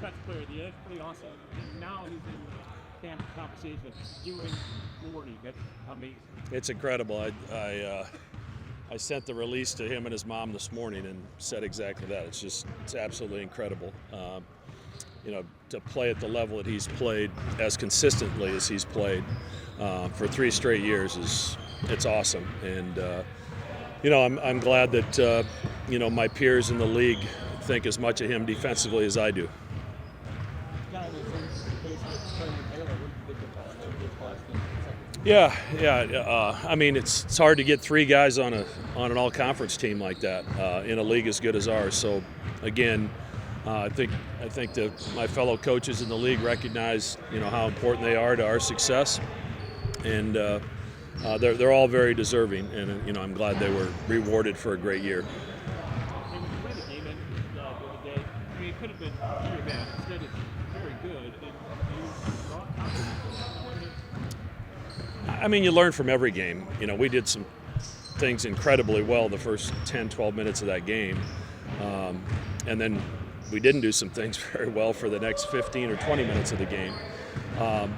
Defensive Player of the Year. That's pretty awesome. And now he's in the camp conversation. You and Morty. That's amazing. It's incredible. I sent the release to him and his mom this morning and said exactly that. It's absolutely incredible. To play at the level that he's played as consistently as he's played for 3 straight years it's awesome. And I'm glad that my peers in the league think as much of him defensively as I do. Yeah. I mean, it's hard to get 3 guys on an all-conference team like that in a league as good as ours. So, again, I think that my fellow coaches in the league recognize how important they are to our success, and they're all very deserving. And I'm glad they were rewarded for a great year. It could have been very bad. Instead, it's very good. I mean, you learn from every game. We did some things incredibly well the first 10, 12 minutes of that game. And then we didn't do some things very well for the next 15 or 20 minutes of the game.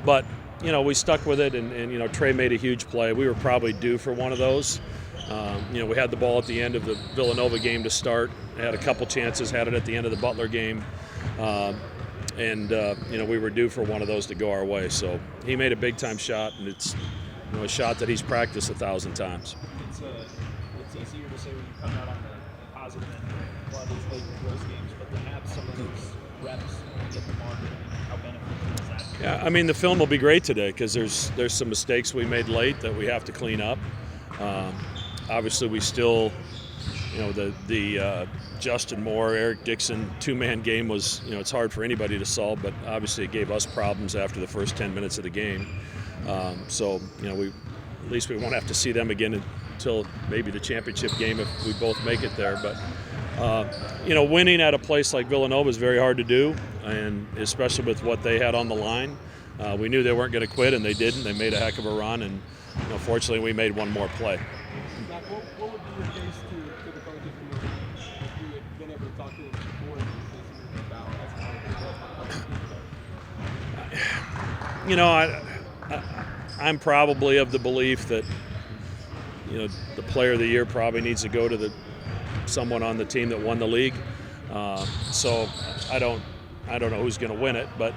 But we stuck with it, and Trey made a huge play. We were probably due for one of those. We had the ball at the end of the Villanova game to start. Had a couple chances, had it at the end of the Butler game. And we were due for one of those to go our way. So he made a big-time shot, and it's a shot that he's practiced 1,000 times. It's easier to say when you come out on the positive end of a lot of these late close games, but to have some of those reps and get the market, how beneficial is that? Yeah, I mean, the film will be great today because there's some mistakes we made late that we have to clean up. Obviously, we still, the Justin Moore, Eric Dixon 2-man game was, it's hard for anybody to solve, but obviously it gave us problems after the first 10 minutes of the game. So, at least we won't have to see them again until maybe the championship game if we both make it there. But, winning at a place like Villanova is very hard to do, and especially with what they had on the line. We knew they weren't going to quit, and they didn't. They made a heck of a run, and fortunately we made one more play. What would be your case to the coaches committee if you had been able to talk to them before the season about I'm probably of the belief that the player of the year probably needs to go to someone on the team that won the league. So I don't know who's going to win it, but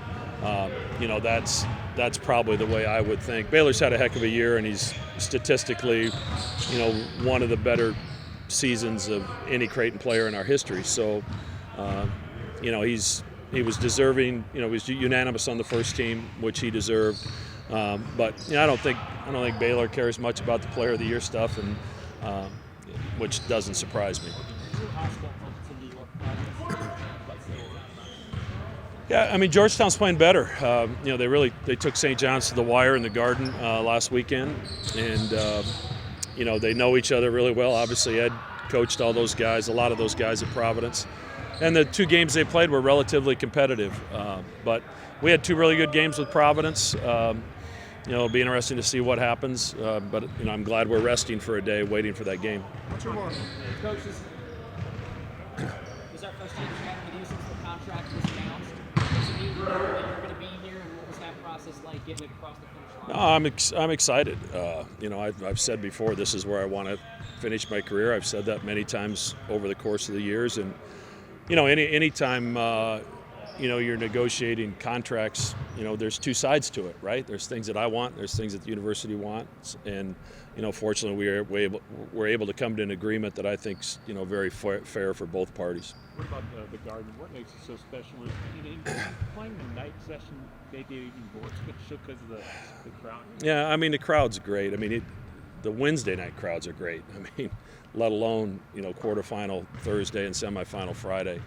that's probably the way I would think. Baylor's had a heck of a year, and he's statistically, one of the better seasons of any Creighton player in our history. So, he was deserving. He was unanimous on the first team, which he deserved. But I don't think Baylor cares much about the player of the year stuff, and which doesn't surprise me. Yeah, I mean, Georgetown's playing better. They took St. John's to the wire in the Garden last weekend, and they know each other really well. Obviously, Ed coached all those guys, a lot of those guys at Providence, and the 2 games they played were relatively competitive. But we had 2 really good games with Providence. It'll be interesting to see what happens. But I'm glad we're resting for a day, waiting for that game. Two more. Coach, this is our first time chatting with you since the contract was announced. So you know that you're going to be here, and what was that process like getting it across the finish line? No, I'm excited. I've said before, this is where I want to finish my career. I've said that many times over the course of the years, and anytime you're negotiating contracts, there's 2 sides to it, right? There's things that I want, there's things that the university wants, and fortunately we're able to come to an agreement that I think's very fair for both parties. What about the Garden? What makes it so special? Playing the night session, maybe even more special because of the crowd. Yeah, I mean, the crowd's great. I mean, the Wednesday night crowds are great. I mean, let alone quarterfinal Thursday and semifinal Friday.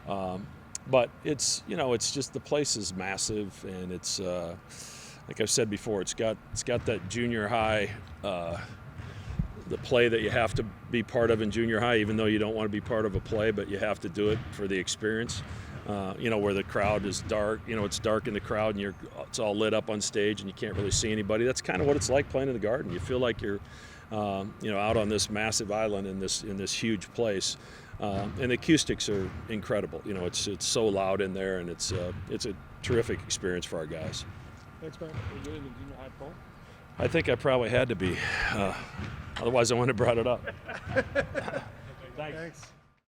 But it's just the place is massive, and it's like I've said before, it's got that junior high, the play that you have to be part of in junior high, even though you don't want to be part of a play, but you have to do it for the experience. Where the crowd is dark, it's dark in the crowd, and it's all lit up on stage, and you can't really see anybody. That's kind of what it's like playing in the Garden. You feel like you're, out on this massive island in this huge place. And the acoustics are incredible. You know, it's so loud in there, and it's a terrific experience for our guys. Thanks, man. Are you good in the junior high poll? I think I probably had to be. Otherwise, I wouldn't have brought it up. Thanks.